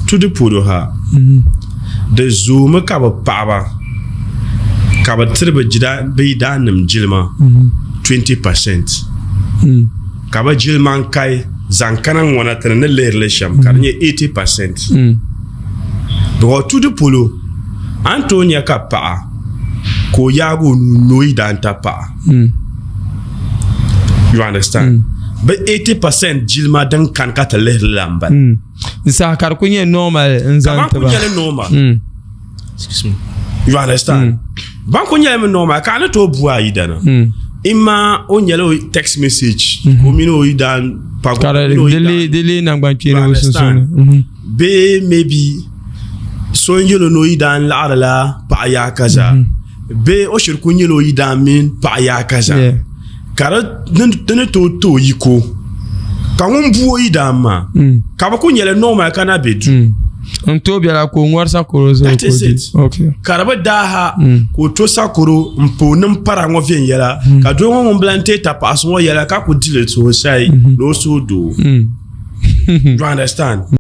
to the puro ha de zoom ka ba paaba ka ba tirba jida be danim jilma 20% ka ba jilman kai zankanan wana tan ne lerle sham ka nye 80% do to the polo Antonia ka pa ko yago noi danta pa you understand but 80% jilma dan kan ka ta lerlamba sa kar kunye normal nzanta ba normal excuse me you understand ban kunye normal ka na to bua idana ima onyelo text message ko mino idan pa ko dele na gbanchire be maybe so yelo no idan la pa ya kaza be o shirku yelo idan min pa ya kaza kara dene to yiko ka won buo idan ma ka ba kunyele normal kana bedu nto biara ko ngwarsa koro zo ko okay karaba daha ko to sakoro mpo nim para ngo vien yela ka do ngo blante ta paso yela ka ko dile to sai no so do you understand